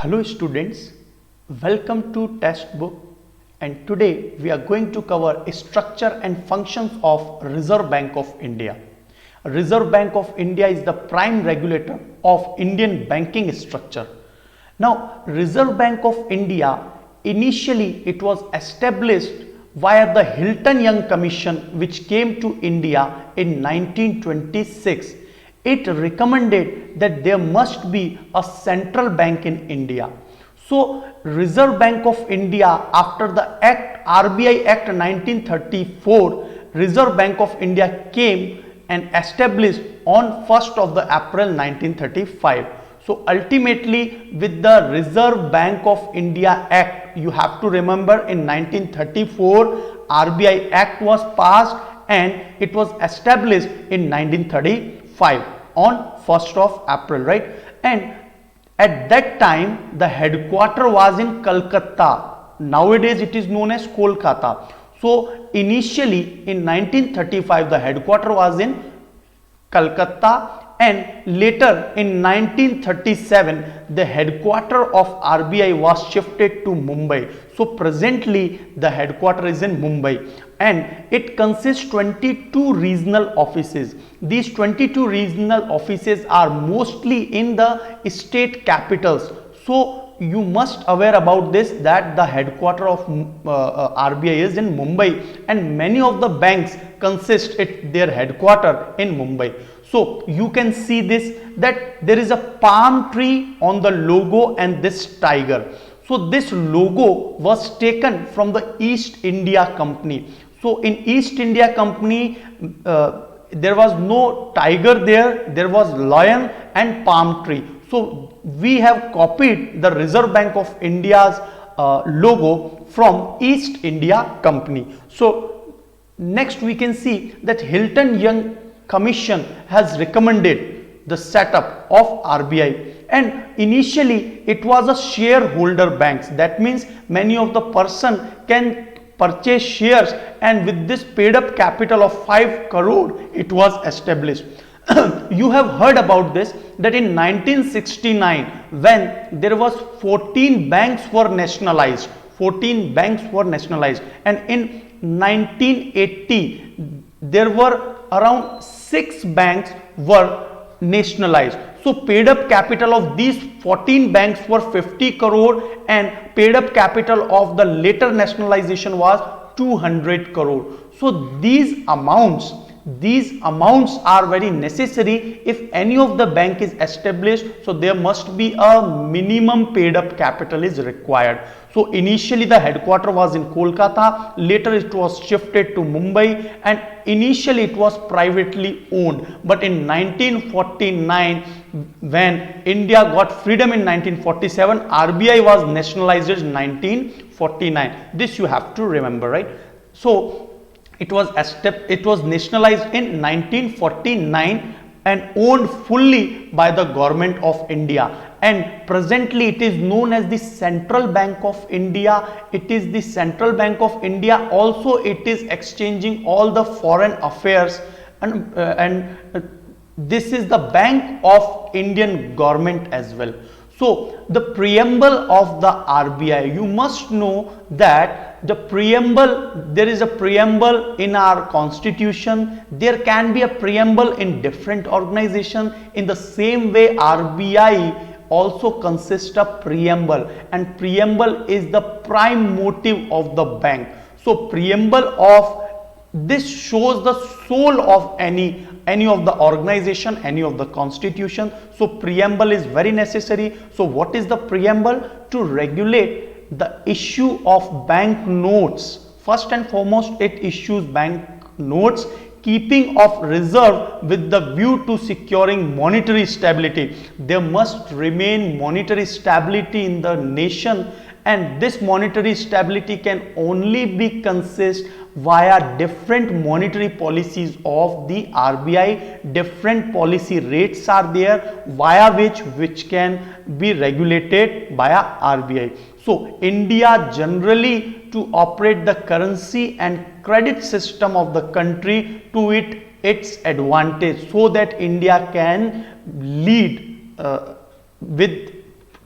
Hello students, welcome to Textbook, and today we are going to cover structure and functions of Reserve Bank of India. Reserve Bank of India is the prime regulator of Indian banking structure. Now Reserve Bank of India, initially it was established via the Hilton Young Commission which came to India in 1926. It recommended that there must be a central bank in India. So Reserve Bank of India, after the Act RBI Act 1934, Reserve Bank of India came and established on 1st of the April 1935. So ultimately, with the Reserve Bank of India Act, you have to remember in 1934 RBI Act was passed and it was established in 1935 on 1st of April, right? And at that time the headquarter was in Calcutta. Nowadays it is known as Kolkata. So initially in 1935 the headquarter was in Calcutta, and later in 1937 the headquarter of RBI was shifted to Mumbai. So presently the headquarter is in Mumbai and it consists 22 regional offices. These 22 regional offices are mostly in the state capitals. So you must aware about this, that the headquarter of RBI is in Mumbai and many of the banks consist their headquarter in Mumbai. So you can see this, that there is a palm tree on the logo and this tiger. So this logo was taken from the East India Company. So in East India Company there was no tiger there was lion and palm tree. So we have copied the Reserve Bank of India's logo from East India Company. So next we can see that Hilton Young Commission has recommended the setup of RBI, and initially it was a shareholder banks. That means many of the person can purchase shares, and with this paid up capital of 5 crore it was established. You have heard about this, that in 1969 when there was 14 banks were nationalized, and in 1980 there were around 6 banks were nationalized. So paid up capital of these 14 banks were 50 crore and paid up capital of the later nationalization was 200 crore. So these amounts are very necessary if any of the bank is established. So there must be a minimum paid up capital is required. So initially the headquarter was in Kolkata, later it was shifted to Mumbai, and initially it was privately owned. But in 1949, when India got freedom in 1947, RBI was nationalized in 1949. This you have to remember, right? So it was nationalized in 1949 and owned fully by the government of India, and presently it is known as the Central Bank of India. It is the Central Bank of India. Also it is exchanging all the foreign affairs, and this is the Bank of Indian government as well. So the preamble of the RBI, you must know that the preamble, there is a preamble in our constitution, there can be a preamble in different organization. In the same way RBI also consists of preamble, and preamble is the prime motive of the bank. So preamble of this shows the soul of any of the organization, any of the constitution. So preamble is very necessary. So what is the preamble? To regulate the issue of bank notes. First and foremost, it issues bank notes, keeping of reserve with the view to securing monetary stability. There must remain monetary stability in the nation, and this monetary stability can only be consist via different monetary policies of the RBI. Different policy rates are there via which can be regulated via RBI. So India generally to operate the currency and credit system of the country to its advantage, so that India can lead with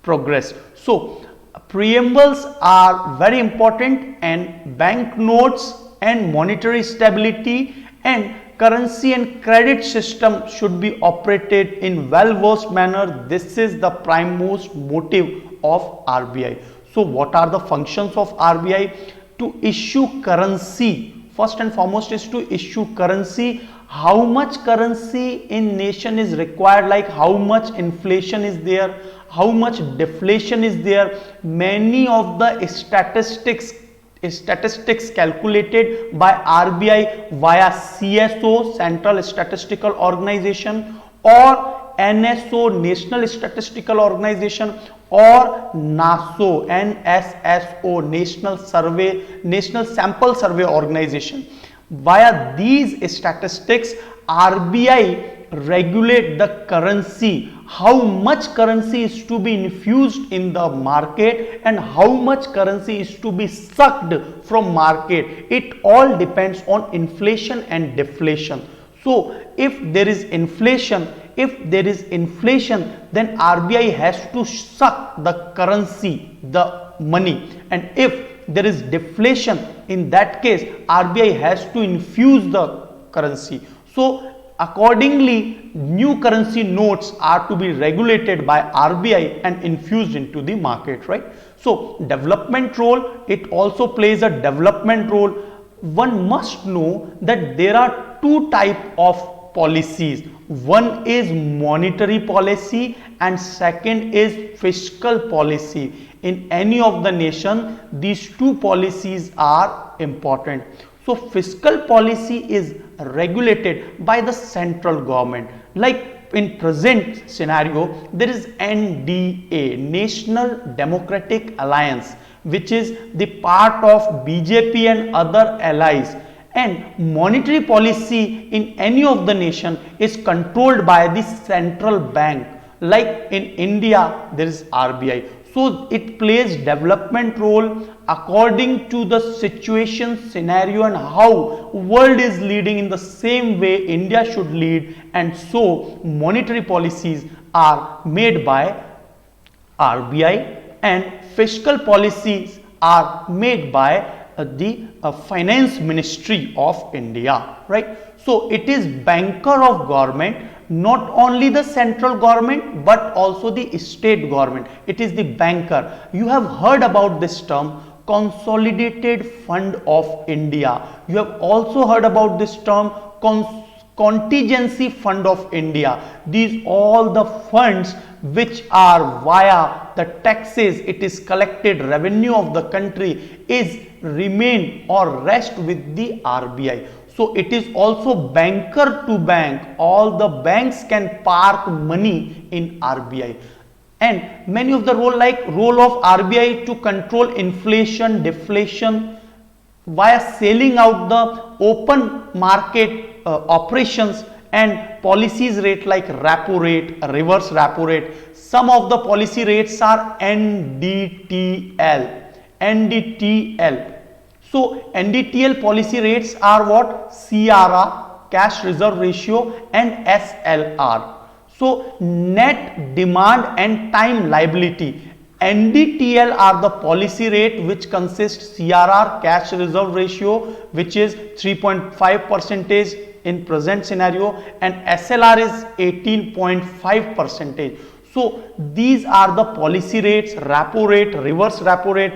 progress. So preambles are very important, and banknotes and monetary stability and currency and credit system should be operated in well-versed manner. This is the prime most motive of RBI. So what are the functions of RBI? To issue currency. First and foremost is to issue currency. How much currency in nation is required, like how much inflation is there, how much deflation is there. Many of the statistics calculated by RBI via CSO, Central Statistical Organization, or NSO, National Statistical Organization, or NSSO, National Sample Survey Organization. Via these statistics, RBI regulate the currency, how much currency is to be infused in the market and how much currency is to be sucked from market. It all depends on inflation and deflation. So if there is inflation, then RBI has to suck the currency, the money, and if there is deflation, in that case RBI has to infuse the currency. So accordingly, new currency notes are to be regulated by RBI and infused into the market, right? So development role, it also plays a development role. One must know that there are two types of policies. One is monetary policy and second is fiscal policy. In any of the nation, these two policies are important. So fiscal policy is regulated by the central government. Like in present scenario, there is NDA, National Democratic Alliance, which is the part of BJP and other allies, and monetary policy in any of the nation is controlled by the central bank. Like in India, there is RBI. So it plays development role according to the situation, scenario, and how world is leading. In the same way India should lead, and so monetary policies are made by RBI and fiscal policies are made by the Finance Ministry of India, right? So it is banker of government, not only the central government but also the state government. It is the banker. You have heard about this term, Consolidated Fund of India. You have also heard about this term, Contingency Fund of India. These all the funds which are via the taxes, it is collected revenue of the country is remain or rest with the RBI. So it is also banker to bank. All the banks can park money in RBI. And many of the role of RBI to control inflation, deflation via selling out the open market operations and policies rate like repo rate, reverse repo rate. Some of the policy rates are NDTL. So NDTL policy rates are what? CRR, cash reserve ratio, and SLR. So net demand and time liability. NDTL are the policy rate which consists CRR, cash reserve ratio, which is 3.5% in present scenario, and SLR is 18.5%. So these are the policy rates, repo rate, reverse repo rate,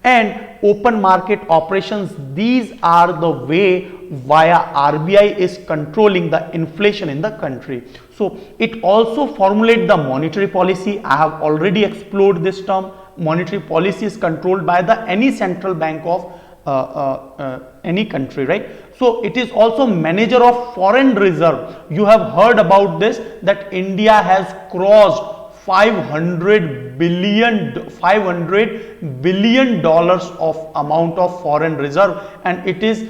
and open market operations. These are the way via RBI is controlling the inflation in the country. So it also formulates the monetary policy. I have already explored this term. Monetary policy is controlled by the any central bank of any country, right? So it is also manager of foreign reserve. You have heard about this, that India has crossed $500 billion of amount of foreign reserve, and its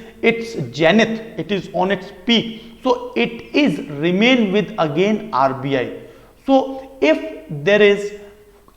zenith, it is on its peak. So it is remain with again RBI. So if there is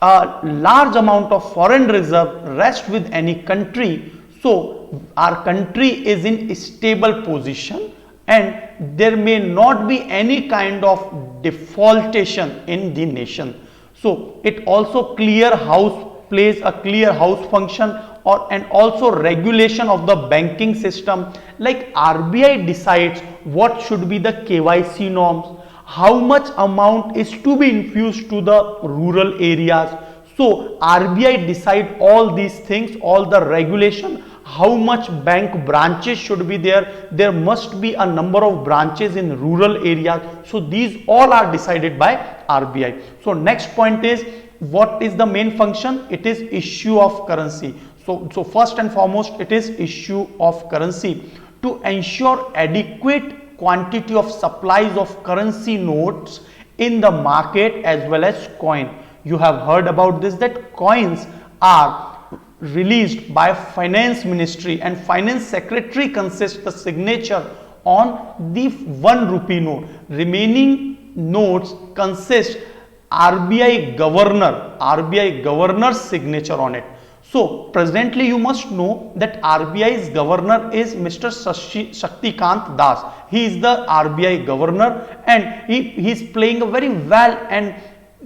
a large amount of foreign reserve rest with any country, so our country is in stable position and there may not be any kind of defaultation in the nation. So it also plays a clear house function, or and also regulation of the banking system. Like RBI decides what should be the KYC norms, how much amount is to be infused to the rural areas. So RBI decide all these things, all the regulation, how much bank branches should be there. There must be a number of branches in rural areas. So these all are decided by RBI. So next point is, what is the main function? It is issue of currency. So first and foremost, it is issue of currency to ensure adequate quantity of supplies of currency notes in the market as well as coin. You have heard about this, that coins are released by finance ministry, and finance secretary consists the signature on the 1 rupee note. Remaining notes consist RBI governor's signature on it. So presently you must know that RBI's governor is Mr. Shaktikant Das. He is the RBI governor, and he is playing a very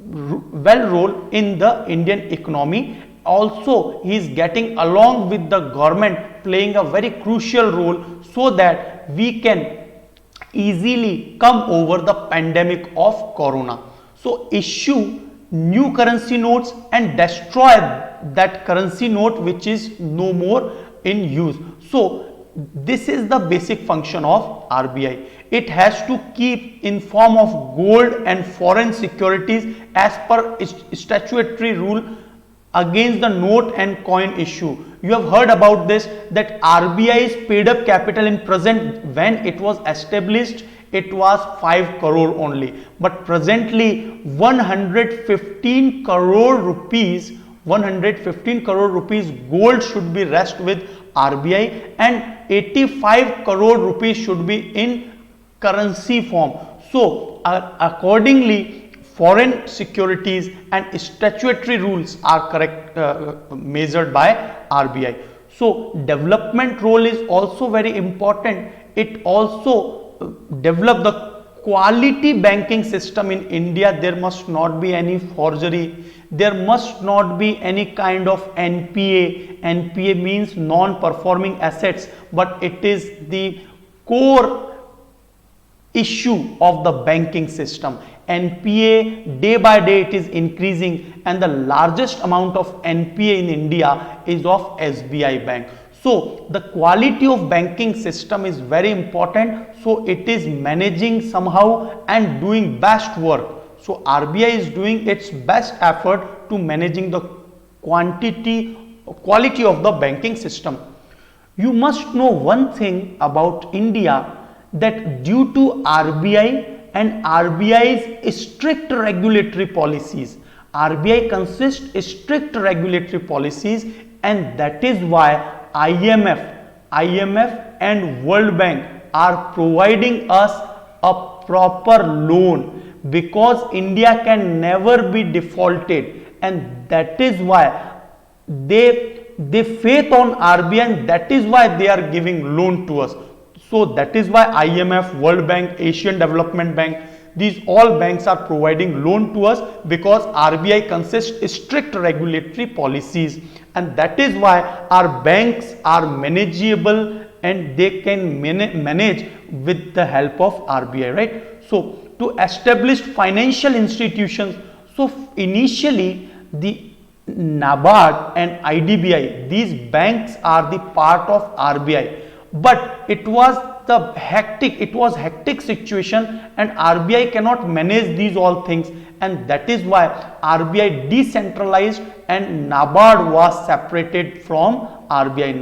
well role in the Indian economy. Also, he is getting along with the government, playing a very crucial role so that we can easily come over the pandemic of corona. So issue new currency notes and destroy that currency note which is no more in use. So this is the basic function of RBI. It has to keep in form of gold and foreign securities as per statutory rule against the note and coin issue. You have heard about this, that RBI's paid up capital in present, when it was established, it was 5 crore only, but presently 115 crore rupees gold should be rest with RBI, and 85 crore rupees should be in currency form. So accordingly, foreign securities and statutory rules are measured by RBI. So development role is also very important. It also develop the quality banking system in India. There must not be any forgery. There must not be any kind of NPA. NPA means non-performing assets, but it is the core issue of the banking system. NPA, day by day it is increasing, and the largest amount of NPA in India is of SBI Bank. So the quality of banking system is very important. So it is managing somehow and doing best work. So RBI is doing its best effort to managing the quality of the banking system. You must know one thing about India, that due to RBI and RBI's strict regulatory policies, RBI consists strict regulatory policies, and that is why IMF and World Bank are providing us a proper loan, because India can never be defaulted, and that is why they faith on RBI, and that is why they are giving loan to us. So that is why IMF, World Bank, Asian Development Bank, these all banks are providing loan to us, because RBI consists strict regulatory policies, and that is why our banks are manageable and they can manage with the help of RBI, right? So to establish financial institutions, so initially the NABARD and IDBI, these banks are the part of RBI, but it was hectic situation, and RBI cannot manage these all things, and that is why RBI decentralized and NABARD was separated from RBI.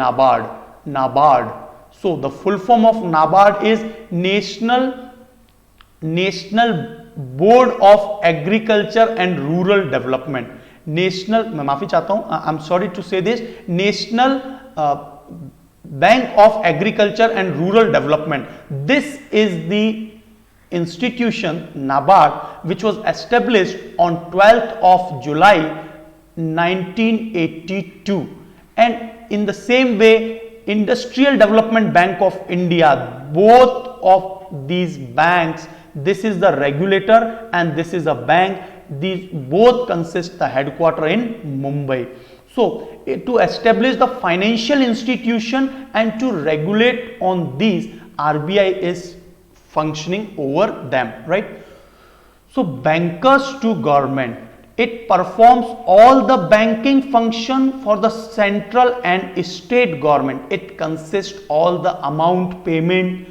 NABARD. So the full form of NABARD is National Board of Agriculture and Rural Development. I'm sorry to say this, National Bank of Agriculture and Rural Development. This is the institution, NABARD, which was established on 12th of July 1982, and in the same way Industrial Development Bank of India, both of these banks, this is the regulator and this is a bank. these both consist the headquarter in Mumbai. So to establish the financial institution and to regulate on these, RBI is functioning over them, right? So bankers to government, it performs all the banking function for the central and state government. It consists all the amount payment,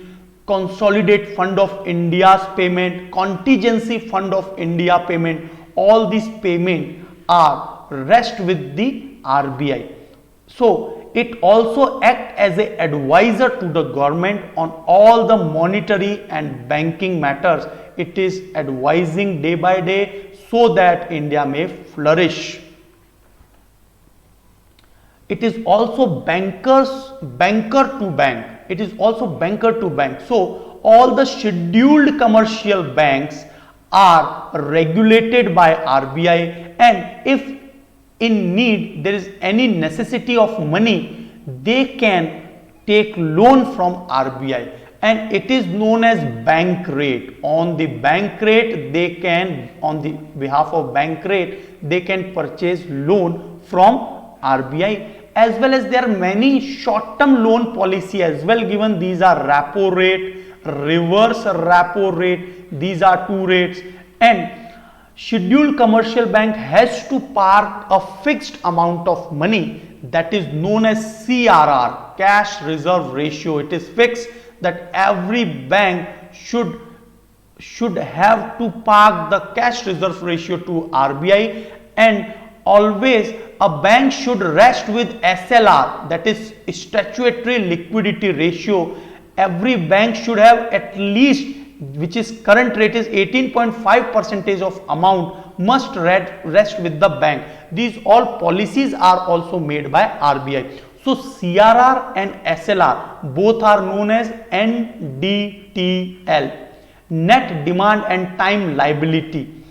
consolidate fund of India's payment, contingency fund of India payment, all these payment are rest with the RBI. So it also act as a advisor to the government on all the monetary and banking matters. It is advising day by day so that India may flourish. It is also banker to bank. It is also banker to bank. So all the scheduled commercial banks are regulated by RBI, and if in need there is any necessity of money, they can take loan from RBI, and it is known as bank rate. On the bank rate, they can, on the behalf of bank rate, they can purchase loan from RBI. As well as there are many short-term loan policy as well given. These are repo rate, reverse repo rate. These are two rates, and scheduled commercial bank has to park a fixed amount of money that is known as CRR, cash reserve ratio. It is fixed that every bank should have to park the cash reserve ratio to RBI, and always a bank should rest with SLR, that is statutory liquidity ratio. Every bank should have at least, which is current rate is 18.5% of amount must rest with the bank. These all policies are also made by RBI. So CRR and SLR both are known as NDTL, net demand and time liability.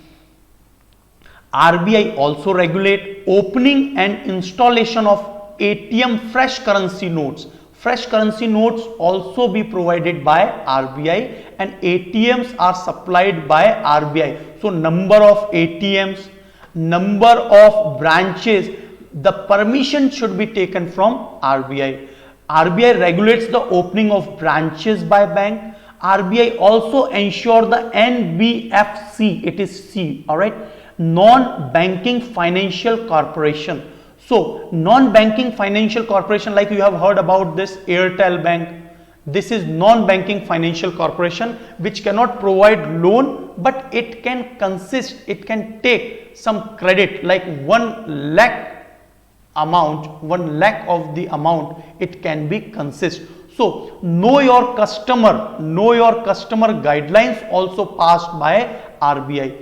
RBI also regulate opening and installation of ATM fresh currency notes. Fresh currency notes also be provided by RBI, and ATMs are supplied by RBI. So number of ATMs, number of branches, the permission should be taken from RBI. RBI regulates the opening of branches by bank. RBI also ensure the NBFC, it is C, all right, non-banking financial corporation. So non-banking financial corporation, like you have heard about this Airtel Bank, this is non-banking financial corporation which cannot provide loan, but it can take some credit like 1 lakh amount, 1 lakh of the amount it can be consist. So know your customer guidelines also passed by RBI.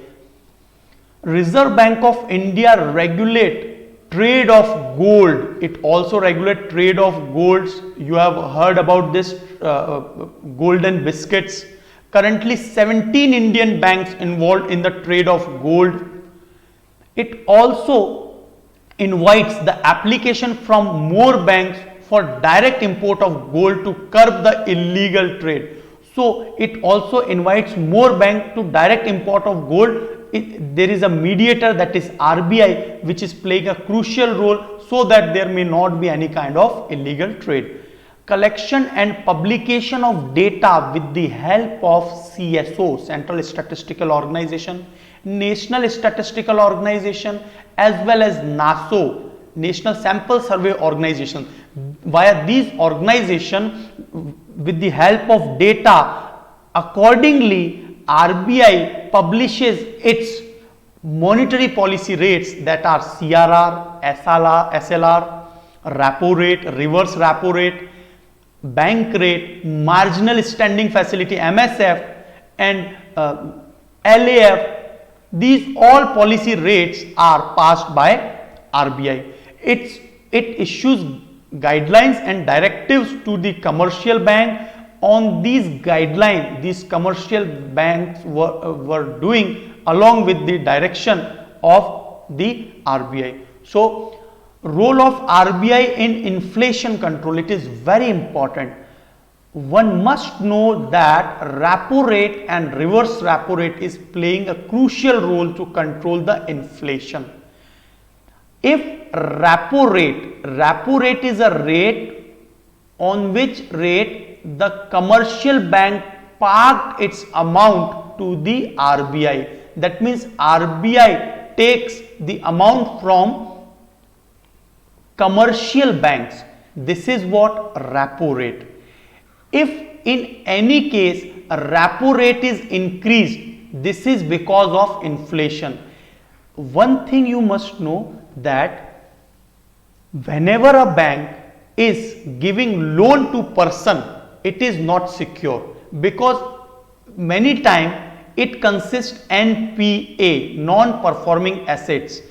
Reserve Bank of India regulate trade of gold. It also regulate trade of golds. You have heard about this golden biscuits. Currently 17 Indian banks involved in the trade of gold. It also invites the application from more banks for direct import of gold to curb the illegal trade. So it also invites more banks to direct import of gold. There is a mediator, that is RBI, which is playing a crucial role so that there may not be any kind of illegal trade. Collection and publication of data with the help of CSO, Central Statistical Organization, National Statistical Organization, as well as NASO, National Sample Survey Organization. Via these organizations, with the help of data, accordingly RBI publishes its monetary policy rates, that are CRR, SLR, repo rate, reverse repo rate, bank rate, marginal standing facility MSF, and LAF. These all policy rates are passed by RBI. It issues guidelines and directives to the commercial bank. On these guidelines, these commercial banks were doing along with the direction of the RBI. So role of RBI in inflation control, it is very important. one must know that repo rate and reverse repo rate is playing a crucial role to control the inflation. If repo rate is a rate on which rate the commercial bank parked its amount to the RBI. That means RBI takes the amount from commercial banks. This is what repo rate. If in any case a repo rate is increased, this is because of inflation. One thing you must know that whenever a bank is giving loan to person, it is not secure, because many times it consists NPA, non-performing assets.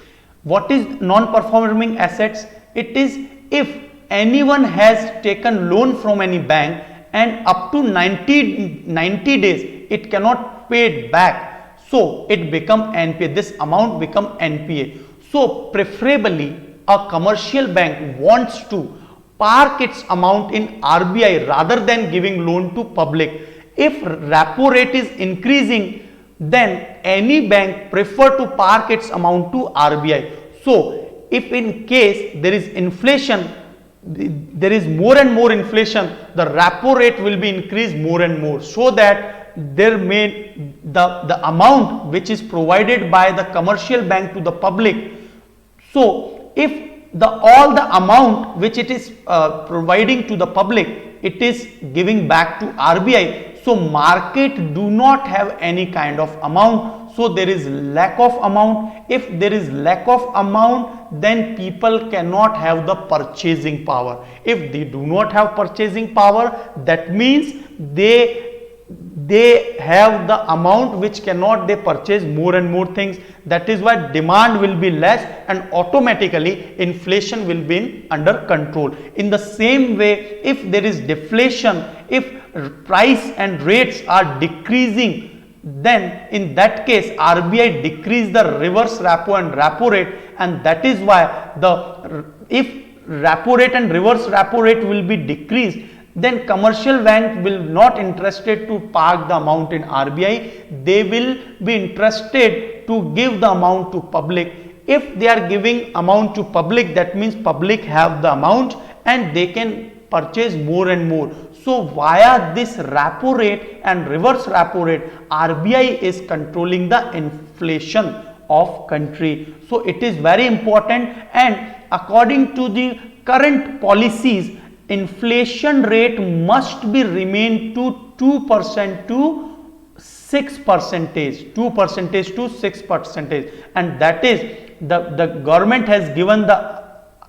What is non-performing assets? It is if anyone has taken loan from any bank and up to 90 days it cannot pay it back, so it become NPA, this amount become NPA. So preferably a commercial bank wants to park its amount in RBI rather than giving loan to public. If repo rate is increasing, then any bank prefer to park its amount to RBI. So if in case there is inflation, there is more and more inflation, the repo rate will be increased more and more, so that there may the amount which is provided by the commercial bank to the public. So if all the amount which it is providing to the public, it is giving back to RBI, so market do not have any kind of amount, so there is lack of amount. If there is lack of amount, then people cannot have the purchasing power. If they do not have purchasing power, that means they have the amount which cannot they purchase more and more things. That is why demand will be less and automatically inflation will be under control. In the same way, if there is deflation, if price and rates are decreasing, then in that case RBI decrease the reverse repo and repo rate, and that is why if repo rate and reverse repo rate will be decreased, then commercial bank will not interested to park the amount in RBI, they will be interested to give the amount to public. If they are giving amount to public, that means public have the amount and they can purchase more and more. So via this repo rate and reverse repo rate, RBI is controlling the inflation of country. So it is very important, and according to the current policies, inflation rate must be remain to 2% to 6%, 2% to 6%, and that is the government has given the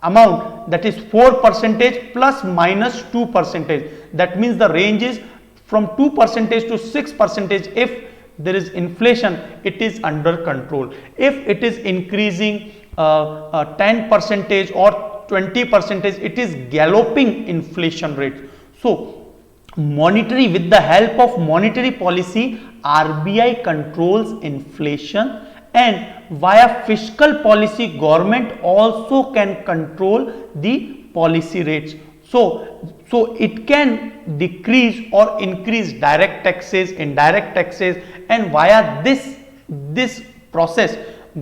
amount, that is 4% plus minus 2%. That means the range is from 2% to 6%. If there is inflation, it is under control. If it is increasing 10% or 20%, it is galloping inflation rate. So with the help of monetary policy, RBI controls inflation, and via fiscal policy government also can control the policy rates. So it can decrease or increase direct taxes, indirect taxes, and via this process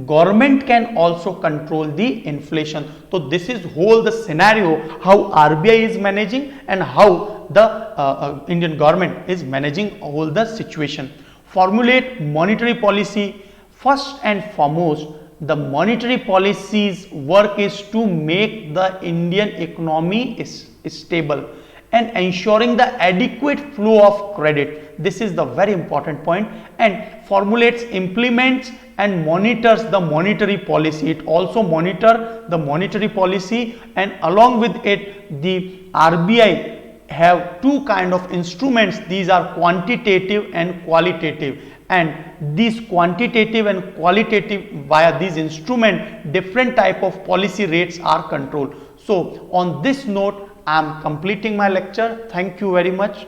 government can also control the inflation. So this is whole the scenario how RBI is managing and how the Indian government is managing all the situation. Formulate monetary policy. First and foremost, the monetary policy's work is to make the Indian economy stable and ensuring the adequate flow of credit. This is the very important point. And formulates, implements and monitors the monetary policy. It also monitor the monetary policy, and along with it the RBI have two kind of instruments. These are quantitative and qualitative, and these quantitative and qualitative, via these instrument, different type of policy rates are controlled. So on this note, I am completing my lecture. Thank you very much.